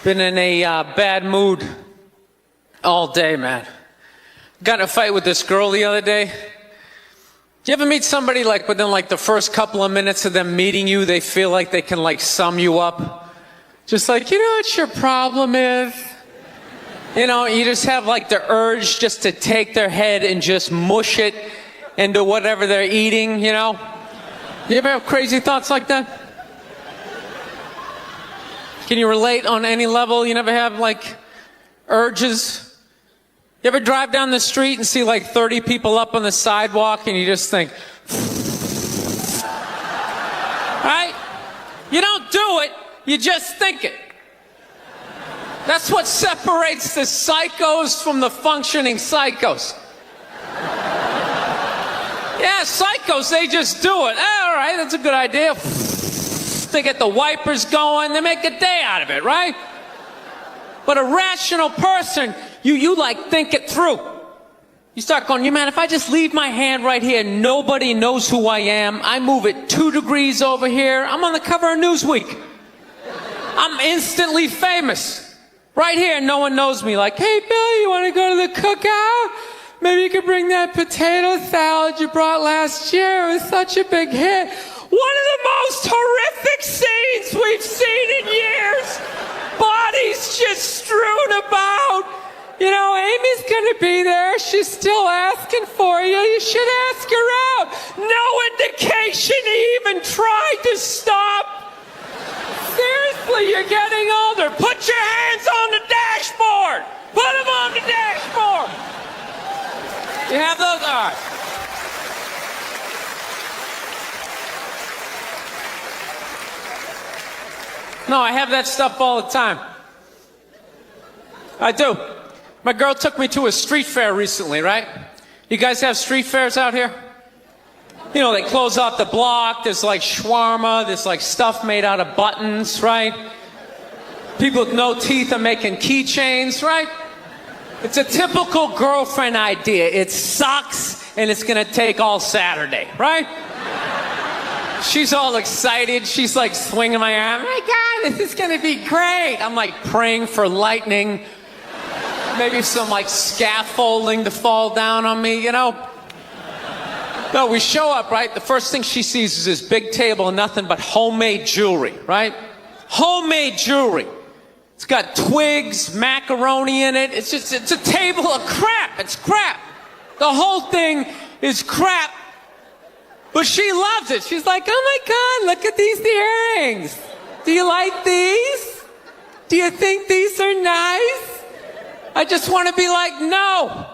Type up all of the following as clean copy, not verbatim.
Been in a bad mood all day, man. Got in a fight with this girl the other day. Do you ever meet somebody like within like the first couple of minutes of them meeting you, they feel like they can like sum you up? Just like, you know what your problem is? You know, you just have like the urge just to take their head and just mush it into whatever they're eating, you know? You ever have crazy thoughts like that? Can you relate on any level? You never have like urges? You ever drive down the street and see like 30 people up on the sidewalk and you just think, right? You don't do it, you just think it. That's what separates the psychos from the functioning psychos. Yeah, psychos, they just do it. All right, that's a good idea. They get the wipers going, they make a day out of it, right? But a rational person, you like think it through. You start going, man, if I just leave my hand right here, nobody knows who I am. I move it 2 degrees over here, I'm on the cover of Newsweek. I'm instantly famous. Right here, no one knows me. Like, hey, Bill, you want to go to the cookout? Maybe you could bring that potato salad you brought last year. It was such a big hit. One of the most horrific scenes we've seen in years. Bodies just strewn about. You know, Amy's gonna be there. She's still asking for you. You should ask her out. No indication he even tried to stop. Seriously, you're getting older. Put your hands on the dashboard. Put them on the dashboard. You have those? All right. No, I have that stuff all the time. I do. My girl took me to a street fair recently, right? You guys have street fairs out here? You know, they close off the block, there's like shawarma, there's like stuff made out of buttons, right? People with no teeth are making keychains, right? It's a typical girlfriend idea. It sucks and it's gonna take all Saturday, right? She's all excited. She's like swinging my arm. Oh my God, this is gonna be great. I'm like praying for lightning. Maybe some like scaffolding to fall down on me, you know? No, we show up, right? The first thing she sees is this big table and nothing but homemade jewelry, right? Homemade jewelry. It's got twigs, macaroni in it. It's a table of crap. It's crap. The whole thing is crap. But she loves it. She's like, oh my God, look at these earrings. Do you like these? Do you think these are nice? I just want to be like, no.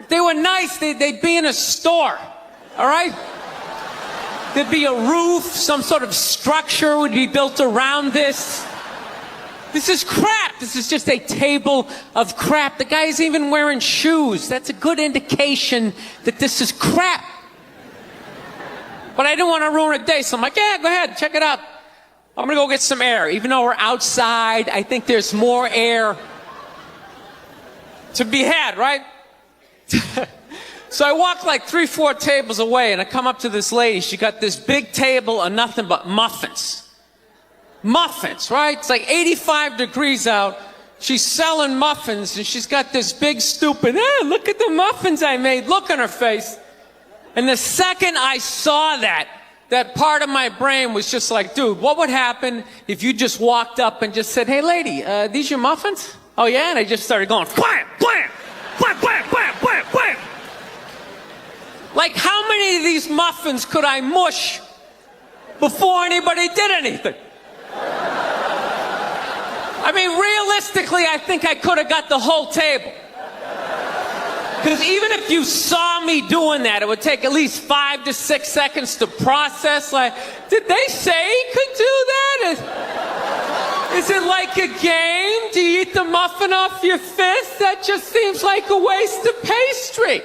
If they were nice, they'd be in a store. All right? There'd be a roof, some sort of structure would be built around this. This is crap. This is just a table of crap. The guy's even wearing shoes. That's a good indication that this is crap. But I didn't want to ruin a day, so I'm like, yeah, go ahead, check it out. I'm going to go get some air. Even though we're outside, I think there's more air to be had, right? So I walk like 3-4 tables away, and I come up to this lady. She got this big table of nothing but muffins. Muffins, right? It's like 85 degrees out. She's selling muffins, and she's got this big stupid, look at the muffins I made, look on her face. And the second I saw that part of my brain was just like, dude, what would happen if you just walked up and just said, hey, lady, these your muffins? Oh, yeah? And I just started going, blam, blam, blam, blam, blam, blam, blam. Like, how many of these muffins could I mush before anybody did anything? I mean, realistically, I think I could have got the whole table. Because even if you saw me doing that, it would take at least 5 to 6 seconds to process. Like, did they say he could do that? Is it like a game? Do you eat the muffin off your fist? That just seems like a waste of pastry.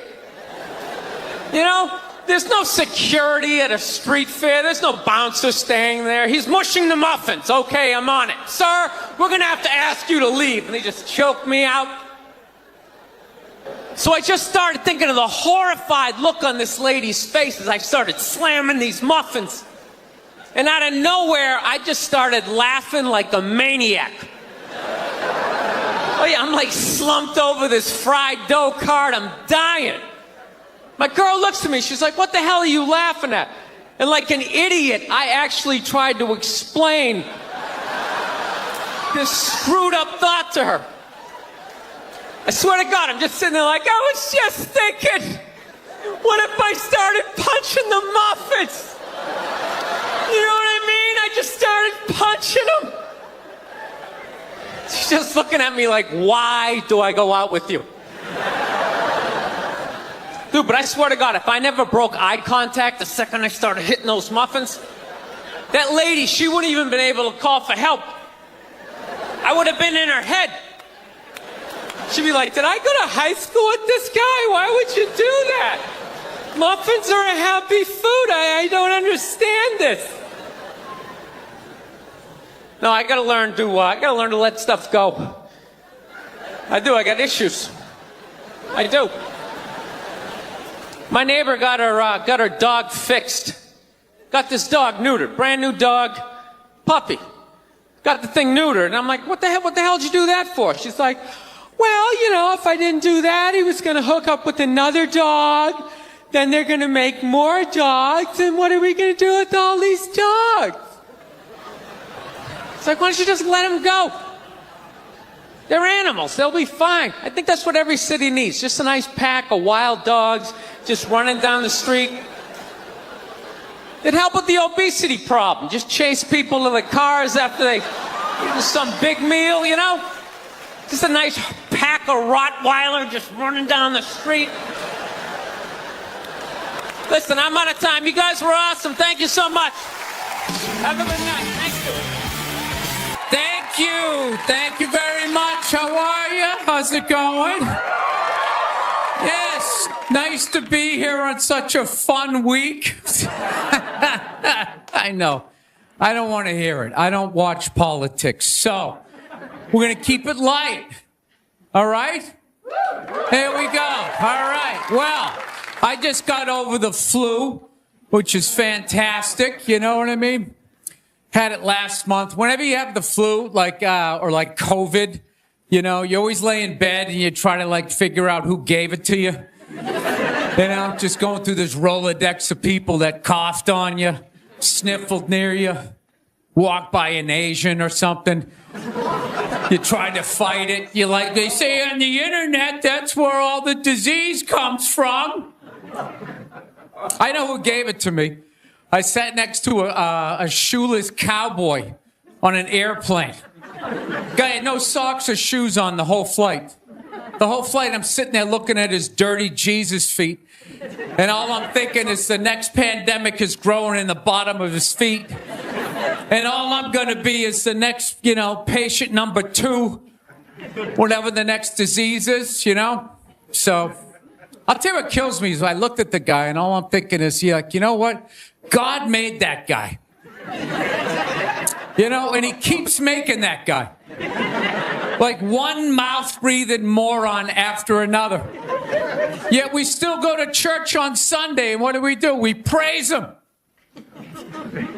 You know, there's no security at a street fair. There's no bouncer staying there. He's mushing the muffins. Okay, I'm on it. Sir, we're going to have to ask you to leave. And they just choke me out. So I just started thinking of the horrified look on this lady's face as I started slamming these muffins. And out of nowhere, I just started laughing like a maniac. Oh yeah, I'm like slumped over this fried dough cart. I'm dying. My girl looks at me. She's like, what the hell are you laughing at? And like an idiot, I actually tried to explain this screwed up thought to her. I swear to God, I'm just sitting there like, I was just thinking, what if I started punching the muffins? You know what I mean? I just started punching them. She's just looking at me like, why do I go out with you? Dude, but I swear to God, if I never broke eye contact the second I started hitting those muffins, that lady, she wouldn't even been able to call for help. I would have been in her head. She'd be like, did I go to high school with this guy? Why would you do that? Muffins are a happy food. I don't understand this. No, I gotta learn to let stuff go. I do, I got issues. I do. My neighbor got her dog fixed. Got this dog neutered, brand new dog, puppy. Got the thing neutered, and I'm like, what the hell did you do that for? She's like, well, you know, if I didn't do that, he was gonna hook up with another dog, then they're gonna make more dogs, and what are we gonna do with all these dogs? It's like, why don't you just let them go? They're animals, they'll be fine. I think that's what every city needs, just a nice pack of wild dogs just running down the street. It'd help with the obesity problem. Just chase people to the cars after they eat some big meal, you know? Just a nice pack of Rottweiler just running down the street. Listen, I'm out of time. You guys were awesome. Thank you so much. Have a good night. Thank you. Thank you. Thank you very much. How are you? How's it going? Yes. Nice to be here on such a fun week. I know. I don't want to hear it. I don't watch politics. So, we're going to keep it light. All right? Here we go. All right. Well, I just got over the flu, which is fantastic. You know what I mean? Had it last month. Whenever you have the flu, or like COVID, you know, you always lay in bed and you try to like figure out who gave it to you. You know, just going through this Rolodex of people that coughed on you, sniffled near you, walked by an Asian or something. You try to fight it. You like, they say on the internet, that's where all the disease comes from. I know who gave it to me. I sat next to a shoeless cowboy on an airplane. Guy had no socks or shoes on the whole flight. The whole flight, I'm sitting there looking at his dirty Jesus feet. And all I'm thinking is the next pandemic is growing in the bottom of his feet. And all I'm going to be is the next, you know, patient number 2, whatever the next disease is, you know? So, I'll tell you what kills me is I looked at the guy and all I'm thinking is, like, you know what? God made that guy. You know, and he keeps making that guy. Like one mouth-breathing moron after another. Yet we still go to church on Sunday, and what do? We praise him.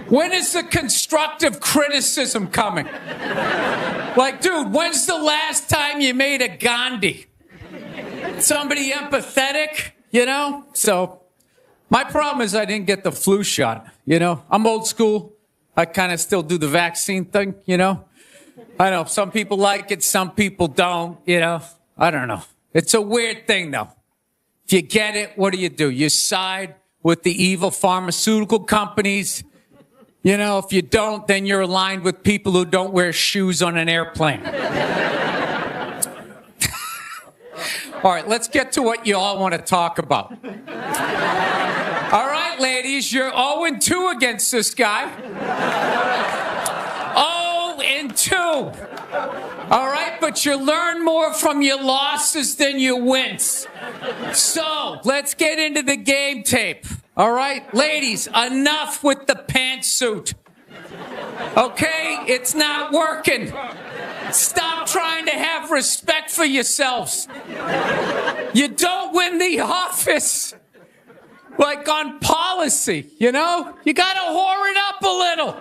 When is the constructive criticism coming? Like, dude, when's the last time you made a Gandhi? Somebody empathetic, you know? So, my problem is I didn't get the flu shot, you know? I'm old school. I kind of still do the vaccine thing, you know? I know, some people like it, some people don't, you know? I don't know. It's a weird thing, though. If you get it, what do? You side with the evil pharmaceutical companies. You know, if you don't, then you're aligned with people who don't wear shoes on an airplane. All right, let's get to what you all want to talk about. All right, ladies, you're 0-2 against this guy. 0-2. All right, but you learn more from your losses than your wins. So, let's get into the game tape. All right, ladies, enough with the pantsuit. Okay, it's not working. Stop trying to have respect for yourselves. You don't win the office. Like on policy, you know? You gotta whore it up a little.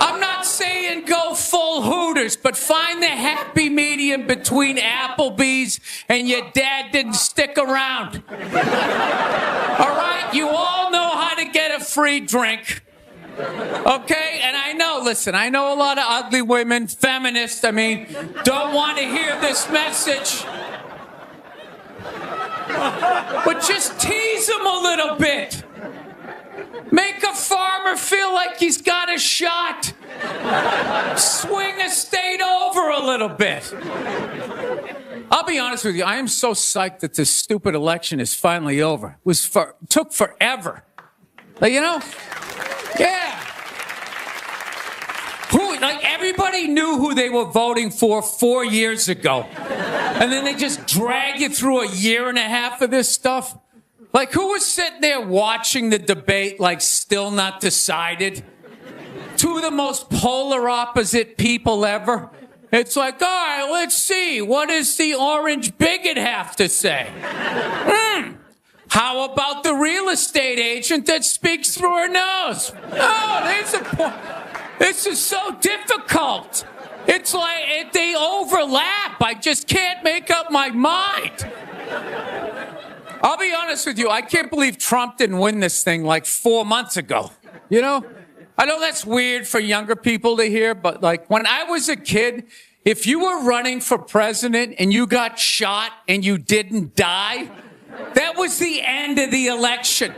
I'm not saying go full Hooters, but find the happy medium between Applebee's and your dad didn't stick around. All right? You all know how to get a free drink. Okay? And I know a lot of ugly women, feminists, don't want to hear this message. But just tease them a little bit. Make a farmer feel like he's got a shot. Swing a state over a little bit. I'll be honest with you, I am so psyched that this stupid election is finally over. Took forever. Yeah. Everybody knew who they were voting for 4 years ago. And then they just drag you through a year and a half of this stuff. Who was sitting there watching the debate, still not decided? Two of the most polar opposite people ever. It's all right, let's see. What does the orange bigot have to say? How about the real estate agent that speaks through her nose? Oh, there's a point. This is so difficult. It's like they overlap. I just can't make up my mind. I'll be honest with you. I can't believe Trump didn't win this thing 4 months ago. I know that's weird for younger people to hear, but when I was a kid, if you were running for president and you got shot and you didn't die, that was the end of the election.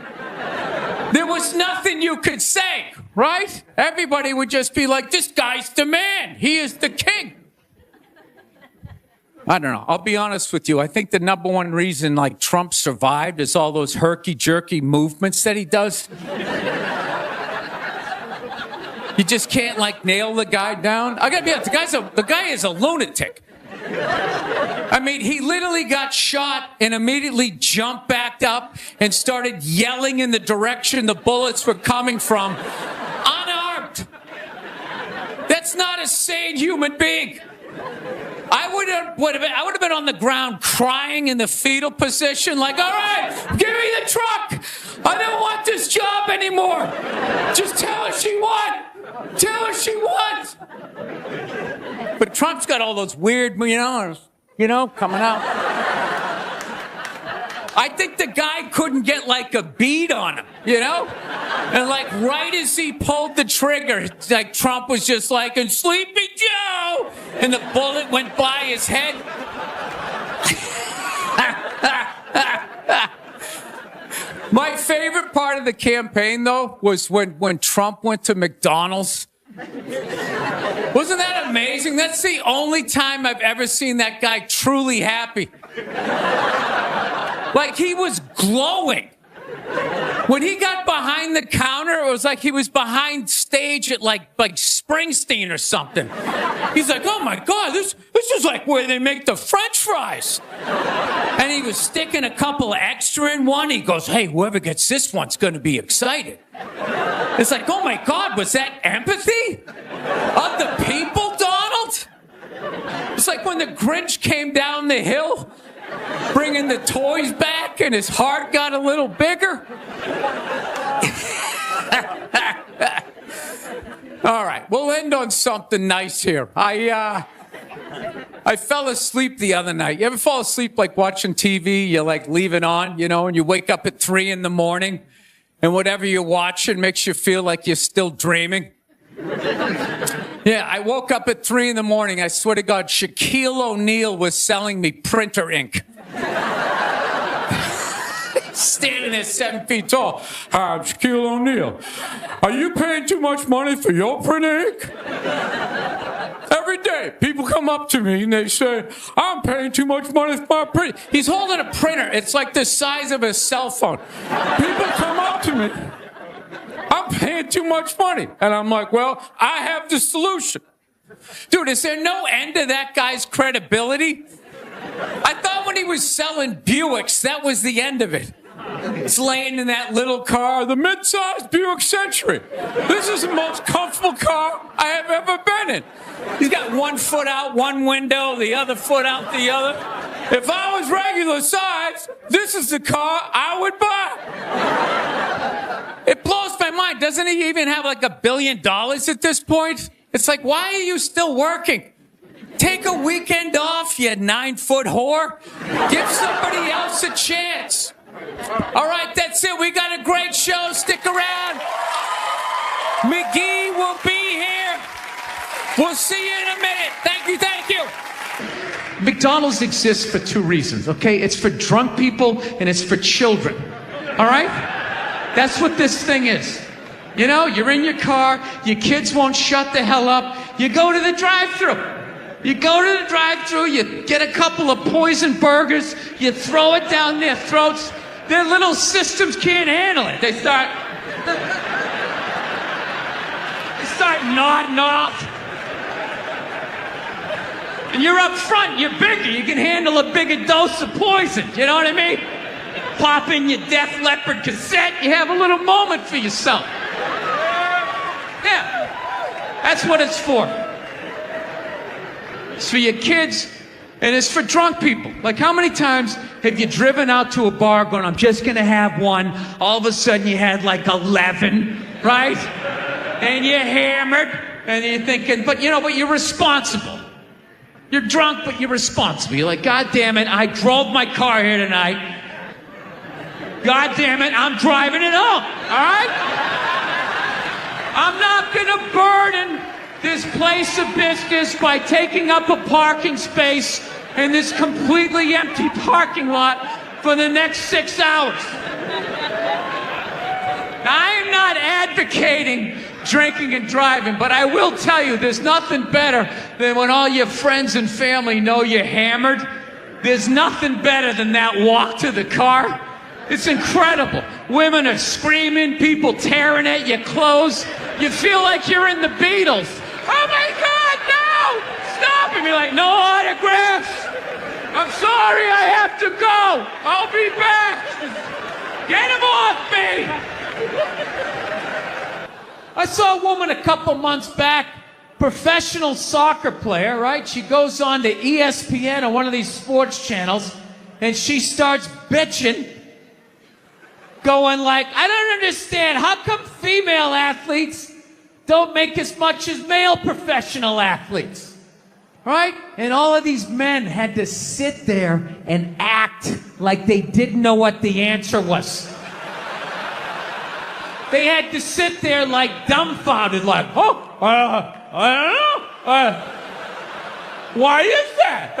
There was nothing you could say, right? Everybody would just be like, this guy's the man. He is the king. I don't know. I'll be honest with you. I think the number one reason Trump survived is all those herky-jerky movements that he does. You just can't nail the guy down. I gotta be honest, the guy is a lunatic. He literally got shot and immediately jumped back up and started yelling in the direction the bullets were coming from, unarmed. That's not a sane human being. I would have been on the ground crying in the fetal position, all right, give me the truck. I don't want this job anymore. Just tell her she won. Tell her she won. But Trump's got all those weird, coming out. I think the guy couldn't get a bead on him, And right as he pulled the trigger, Trump was just and Sleepy Joe, and the bullet went by his head. My favorite part of the campaign, though, was when Trump went to McDonald's. Wasn't that amazing? That's the only time I've ever seen that guy truly happy. He was glowing. When he got behind the counter, it was he was behind stage at like Springsteen or something. He's like, oh my God, this is where they make the French fries. And he was sticking a couple of extra in one. He goes, hey, whoever gets this one's going to be excited. It's oh my God, was that empathy of the people, Donald? It's when the Grinch came down the hill, bringing the toys back, and his heart got a little bigger. All right, we'll end on something nice here. I fell asleep the other night. You ever fall asleep watching TV? You leave it on, and you wake up at 3 a.m, and whatever you're watching makes you feel like you're still dreaming. Yeah, I woke up at 3 a.m. I swear to God, Shaquille O'Neal was selling me printer ink. Standing there 7 feet tall. Hi, I'm Shaquille O'Neal. Are you paying too much money for your printer ink? Every day, people come up to me and they say, I'm paying too much money for my printer. He's holding a printer. It's the size of a cell phone. People come up to me. I'm paying too much money. And I'm well, I have the solution. Dude, is there no end to that guy's credibility? I thought when he was selling Buicks, that was the end of it. It's laying in that little car, the mid-sized Buick Century. This is the most comfortable car I have ever been in. He's got one foot out one window, the other foot out the other. If I was regular size, this is the car I would buy. It blows my mind. Doesn't he even have $1 billion at this point? It's like, why are you still working? Take a weekend off, you 9-foot whore. Give somebody else a chance. All right, that's it. We got a great show. Stick around. McGee will be here. We'll see you in a minute. Thank you, thank you. McDonald's exists for two reasons, okay? It's for drunk people and it's for children, all right? That's what this thing is. You know, you're in your car, your kids won't shut the hell up, you go to the drive-thru. You go to the drive-thru, you get a couple of poison burgers, you throw it down their throats, their little systems can't handle it. They start nodding off. And you're up front, you're bigger, you can handle a bigger dose of poison, you know what I mean? Pop in your Def Leppard cassette, you have a little moment for yourself. Yeah, that's what it's for. It's for your kids, and it's for drunk people. Like, how many times have you driven out to a bar going, I'm just gonna have one, all of a sudden you had like 11, right? And you're hammered, and you're thinking, but you're responsible. You're drunk, but you're responsible. You're like, God damn it, I drove my car here tonight. God damn it, I'm driving it home, all right? I'm not gonna burden this place of business by taking up a parking space in this completely empty parking lot for the next 6 hours. Now, I am not advocating drinking and driving, but I will tell you, there's nothing better than when all your friends and family know you're hammered. There's nothing better than that walk to the car. It's incredible. Women are screaming, people tearing at your clothes. You feel like you're in the Beatles. Oh my God, no! Stop! And you're like, no autographs. I'm sorry, I have to go. I'll be back. Get him off me. I saw a woman a couple months back, professional soccer player, right? She goes on to ESPN or one of these sports channels, and she starts bitching, going like, I don't understand. How come female athletes don't make as much as male professional athletes? Right? And all of these men had to sit there and act like they didn't know what the answer was. They had to sit there like dumbfounded, like, oh, I don't know. Why is that?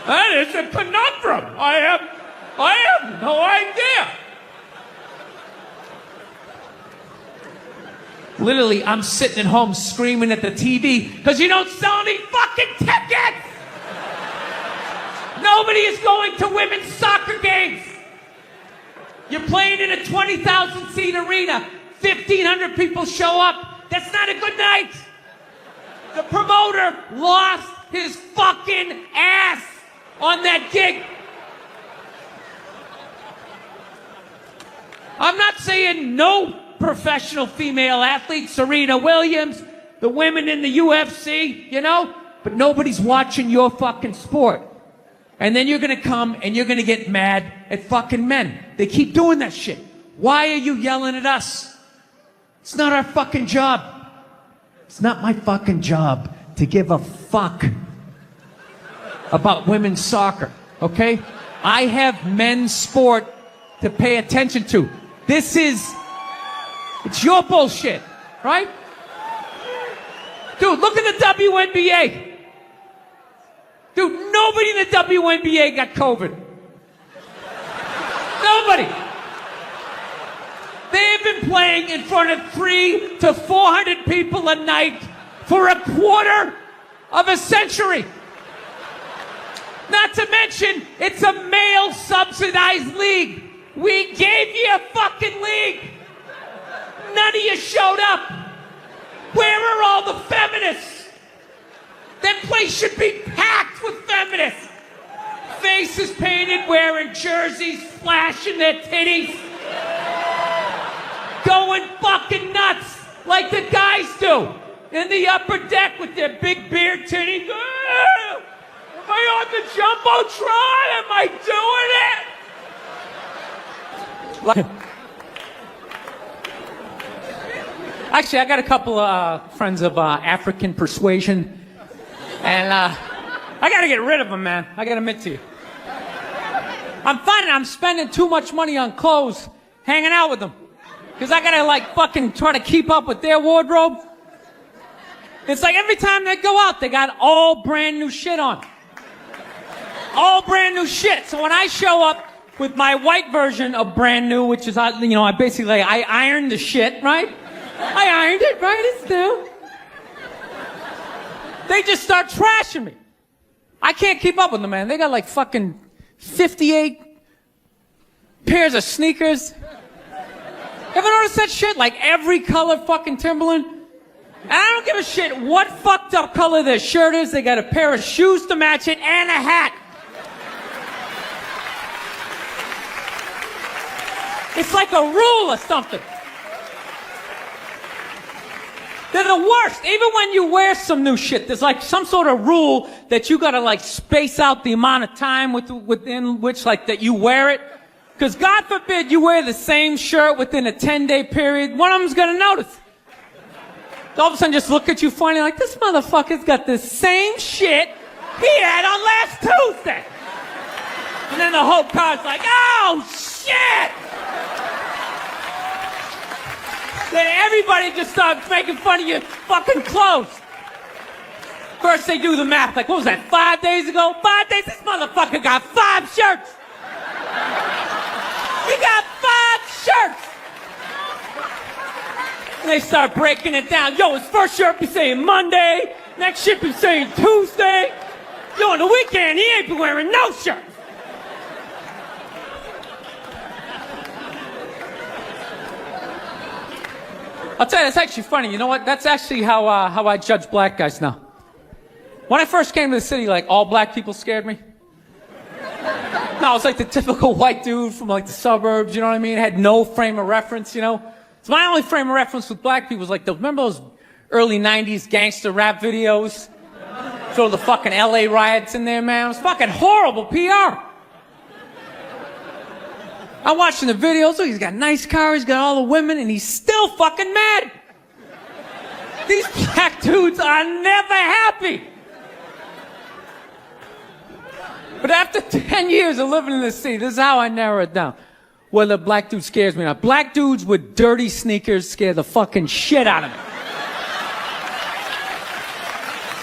That is a conundrum. I have no idea. Literally, I'm sitting at home screaming at the TV because you don't sell any fucking tickets. Nobody is going to women's soccer games. You're playing in a 20,000 seat arena. 1,500 people show up. That's not a good night. The promoter lost his fucking ass on that gig. I'm not saying no professional female athletes, Serena Williams, the women in the UFC, but nobody's watching your fucking sport. And then you're gonna come and you're gonna get mad at fucking men. They keep doing that shit. Why are you yelling at us? It's not our fucking job. It's not my fucking job to give a fuck about women's soccer, okay? I have men's sport to pay attention to. It's your bullshit, right? Dude, look at the WNBA. Dude, nobody in the WNBA got COVID. Nobody. They have been playing in front of 300 to 400 people a night for a quarter of a century. Not to mention, it's a male-subsidized league. We gave you a fucking league. None of you showed up. Where are all the feminists? That place should be packed with feminists. Faces painted, wearing jerseys, flashing their titties. Going fucking nuts like the guys do. In the upper deck with their big beard titties. Am I on the Jumbotron? Am I doing it? Actually, I got a couple of friends of African persuasion, and I got to get rid of them, man. I got to admit to you. I'm finding I'm spending too much money on clothes hanging out with them. Because I got to, like, fucking try to keep up with their wardrobe. It's like every time they go out, they got all brand new shit on. All brand new shit. So when I show up with my white version of brand new, which is, I ironed the shit, right? I ironed it, right? It's new. They just start trashing me. I can't keep up with them, man. They got like fucking 58 pairs of sneakers. Ever notice that shit? Like every color fucking Timberland? And I don't give a shit what fucked up color their shirt is. They got a pair of shoes to match it and a hat. It's like a rule or something. They're the worst. Even when you wear some new shit, there's like some sort of rule that you gotta like space out the amount of time within which like that you wear it. Because God forbid you wear the same shirt within a 10-day period, one of them's gonna notice. All of a sudden just look at you funny like, this motherfucker's got the same shit he had on last Tuesday. And then the whole car's like, oh shit! Then everybody just starts making fun of your fucking clothes. First they do the math, like, what was that, 5 days ago? 5 days? This motherfucker got 5 shirts! He got 5 shirts! And they start breaking it down. Yo, his first shirt be saying Monday, next shirt be saying Tuesday. Yo, on the weekend, he ain't been wearing no shirt. I'll tell you, it's actually funny. You know what? That's actually how I judge black guys now. When I first came to the city, like, all black people scared me. No, I was like the typical white dude from like the suburbs, you know what I mean? Had no frame of reference, you know? So my only frame of reference with black people was like, remember those early 90s gangster rap videos? Throw the fucking LA riots in there, man. It was fucking horrible PR. I'm watching the videos, oh, he's got a nice car, he's got all the women, and he's still fucking mad. These black dudes are never happy. But after 10 years of living in this city, this is how I narrow it down. Whether a black dude scares me or not. Black dudes with dirty sneakers scare the fucking shit out of me.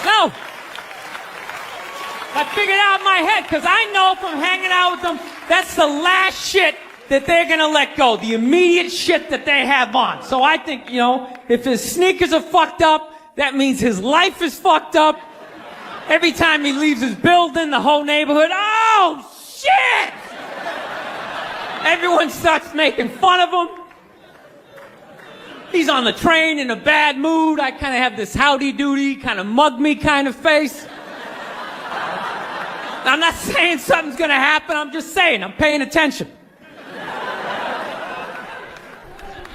No. I figured out in my head, because I know from hanging out with them, that's the last shit that they're gonna let go. The immediate shit that they have on. So I think, you know, if his sneakers are fucked up, that means his life is fucked up. Every time he leaves his building, the whole neighborhood, oh, shit! Everyone starts making fun of him. He's on the train in a bad mood. I kind of have this howdy-doody, kind of mug-me kind of face. I'm not saying something's gonna happen, I'm just saying, I'm paying attention.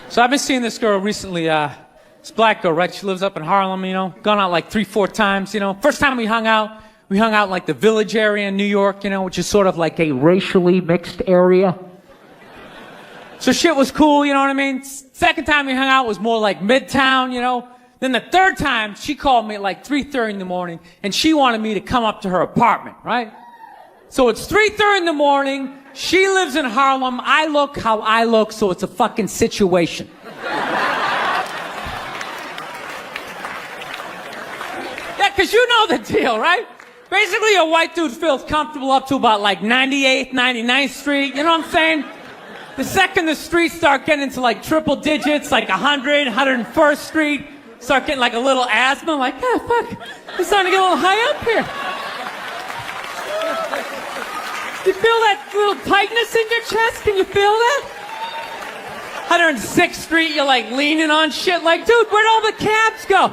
So I've been seeing this girl recently, this black girl, right? She lives up in Harlem, you know, gone out like 3-4 times, you know. First time we hung out in like the Village area in New York, you know, which is sort of like a racially mixed area. So shit was cool, you know what I mean? Second time we hung out was more like Midtown, you know. Then the third time, she called me at like 3:30 in the morning, and she wanted me to come up to her apartment, right? So it's 3:30 in the morning, she lives in Harlem, I look how I look, so it's a fucking situation. Yeah, because you know the deal, right? Basically, a white dude feels comfortable up to about like 98th, 99th Street, you know what I'm saying? The second the streets start getting into like triple digits, like 100, 101st Street, start getting like a little asthma, like, yeah, fuck, it's starting to get a little high up here. You feel that little tightness in your chest? Can you feel that? 106th Street, you're like leaning on shit like, dude, where'd all the cabs go?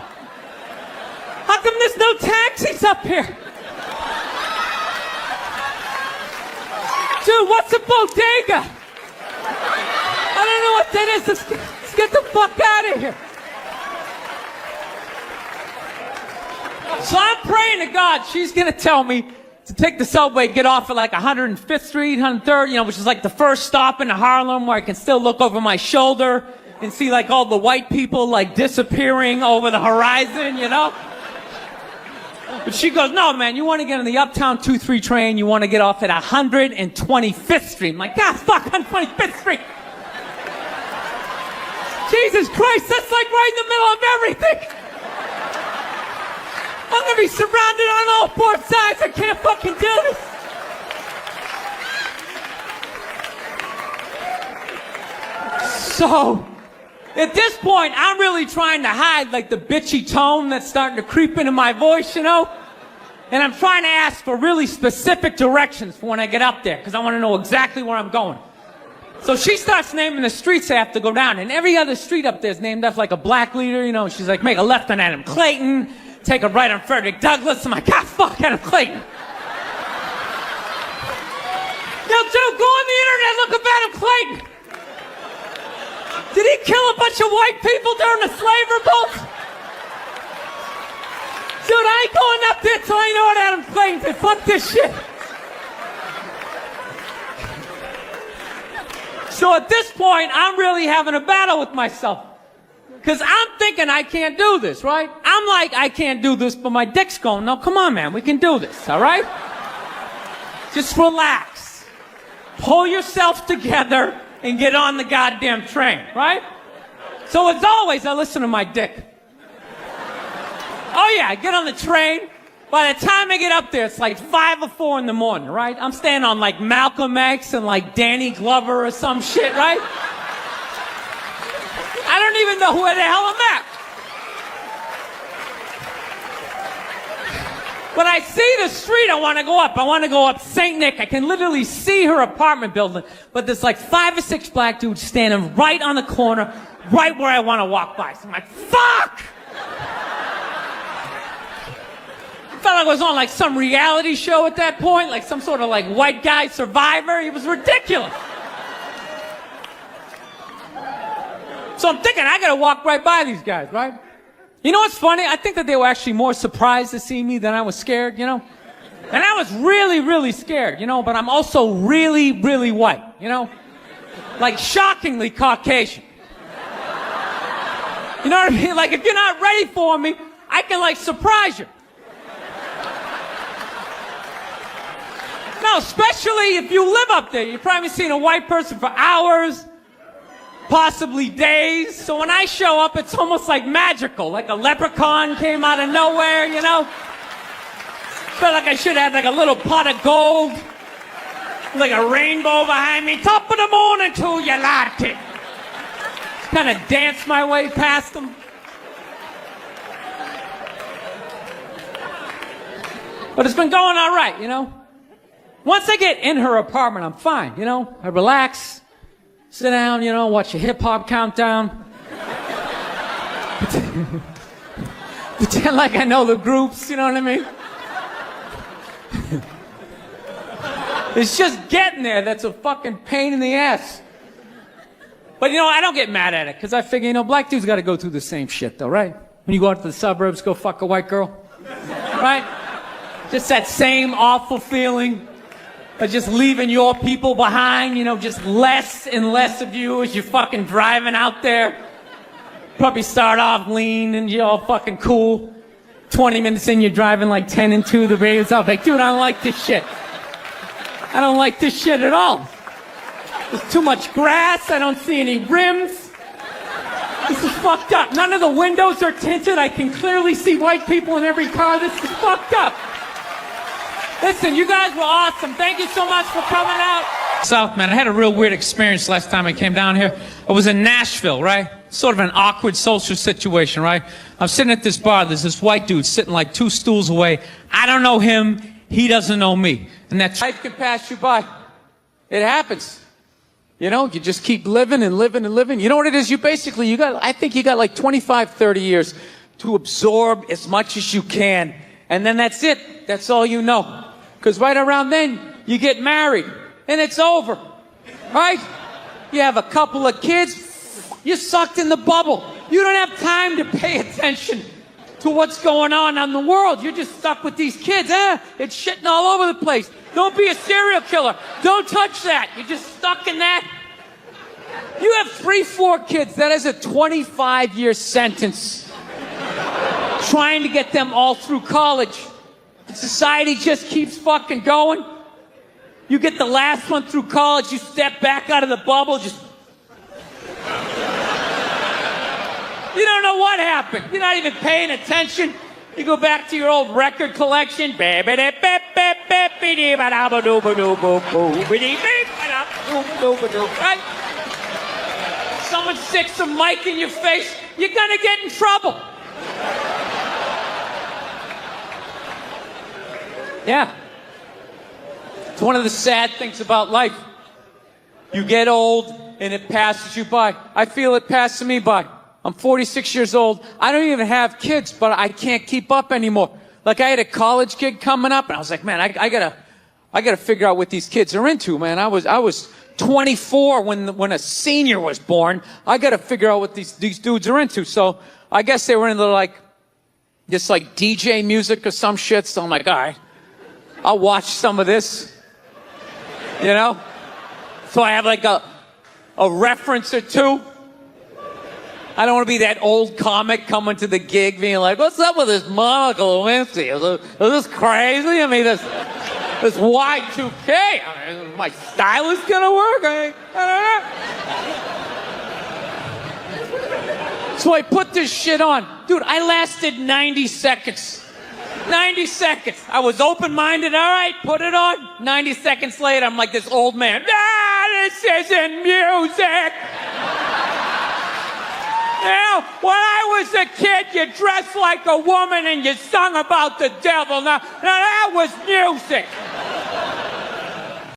How come there's no taxis up here? Dude, what's a bodega? I don't know what that is. Let's get the fuck out of here. So I'm praying to God, she's gonna tell me to take the subway, get off at like 105th Street, 103rd, you know, which is like the first stop into Harlem where I can still look over my shoulder and see like all the white people like disappearing over the horizon, you know? But she goes, no, man, you want to get on the Uptown 2-3 train, you want to get off at 125th Street. I'm like, God, fuck, 125th Street. Jesus Christ, that's like right in the middle of everything. I'm going to be surrounded on all four sides. I can't fucking do this. So, at this point, I'm really trying to hide like the bitchy tone that's starting to creep into my voice, you know? And I'm trying to ask for really specific directions for when I get up there, because I want to know exactly where I'm going. So she starts naming the streets I have to go down, and every other street up there is named after like a black leader, you know? She's like, make a left on Adam Clayton, take a right on Frederick Douglass. I'm like, God, fuck Adam Clayton. Yo, dude, go on the internet, look up Adam Clayton. Did he kill a bunch of white people during the slave revolt? Dude, I ain't going up there till I know what Adam Clayton said. Fuck this shit. So at this point, I'm really having a battle with myself. Because I'm thinking I can't do this, right? I'm like, I can't do this, but my dick's going, no, come on, man, we can do this, all right? Just relax. Pull yourself together and get on the goddamn train, right? So as always, I listen to my dick. Oh yeah, I get on the train. By the time I get up there, it's like 5 or 4 in the morning, right? I'm staying on like Malcolm X and like Danny Glover or some shit, right? I don't even know where the hell I'm at. When I see the street I want to go up, I want to go up St. Nick. I can literally see her apartment building, but there's like 5 or 6 black dudes standing right on the corner, right where I want to walk by. So I'm like, fuck! I felt like I was on like some reality show at that point, like some sort of like white guy survivor. It was ridiculous. So I'm thinking, I gotta walk right by these guys, right? You know what's funny? I think that they were actually more surprised to see me than I was scared, you know? And I was really, really scared, you know? But I'm also really, really white, you know? Like shockingly Caucasian. You know what I mean? Like if you're not ready for me, I can like surprise you. No, especially if you live up there. You've probably seen a white person for hours, possibly days. So when I show up, it's almost like magical, like a leprechaun came out of nowhere, you know? Felt like I should have like a little pot of gold, like a rainbow behind me. Top of the morning to you, latte. Kind of dance my way past them. But it's been going all right, you know? Once I get in her apartment, I'm fine, you know? I relax, sit down, you know, watch a hip-hop countdown. Pretend like I know the groups, you know what I mean? It's just getting there that's a fucking pain in the ass. But, you know, I don't get mad at it, because I figure, you know, black dudes got to go through the same shit, though, right? When you go out to the suburbs, go fuck a white girl, right? Just that same awful feeling of just leaving your people behind, you know, just less and less of you as you're fucking driving out there. Probably start off lean and you're all fucking cool. 20 minutes in, you're driving like 10 and 2, the radio's off. Like, dude, I don't like this shit. I don't like this shit at all. There's too much grass, I don't see any rims. This is fucked up. None of the windows are tinted. I can clearly see white people in every car. This is fucked up. Listen, you guys were awesome. Thank you so much for coming out. South, man, I had a real weird experience last time I came down here. I was in Nashville, right? Sort of an awkward social situation, right? I'm sitting at this bar. There's this white dude sitting like 2 stools away. I don't know him. He doesn't know me. And that life can pass you by. It happens. You know, you just keep living and living and living. You know what it is? I think you got like 25, 30 years to absorb as much as you can. And then that's it. That's all you know. Because right around then, you get married. And it's over. Right? You have a couple of kids. You're sucked in the bubble. You don't have time to pay attention to what's going on in the world. You're just stuck with these kids. It's shitting all over the place. Don't be a serial killer. Don't touch that. You're just stuck in that. You have 3-4 kids. That is a 25-year sentence. Trying to get them all through college. Society just keeps fucking going. You get the last one through college, you step back out of the bubble, just... You don't know what happened. You're not even paying attention. You go back to your old record collection. Right? Someone sticks a mic in your face, you're gonna get in trouble. Yeah. It's one of the sad things about life. You get old and it passes you by. I feel it passing me by. I'm 46 years old. I don't even have kids, but I can't keep up anymore. Like, I had a college gig coming up, and I was like, man, I gotta figure out what these kids are into, man. I was 24 when a senior was born. I gotta figure out what these dudes are into. So I guess they were into like DJ music or some shit. So I'm like, all right, I'll watch some of this. You know? So I have like a reference or two. I don't want to be that old comic coming to the gig being like, what's up with this Monica Lewinsky? Is this crazy? I mean, this Y2K. I mean, my stylist gonna work? I don't know. So I put this shit on. Dude, I lasted 90 seconds. 90 seconds. I was open-minded. All right, put it on. 90 seconds later, I'm like this old man. This isn't music. Now, when I was a kid, you dressed like a woman and you sung about the devil. Now that was music.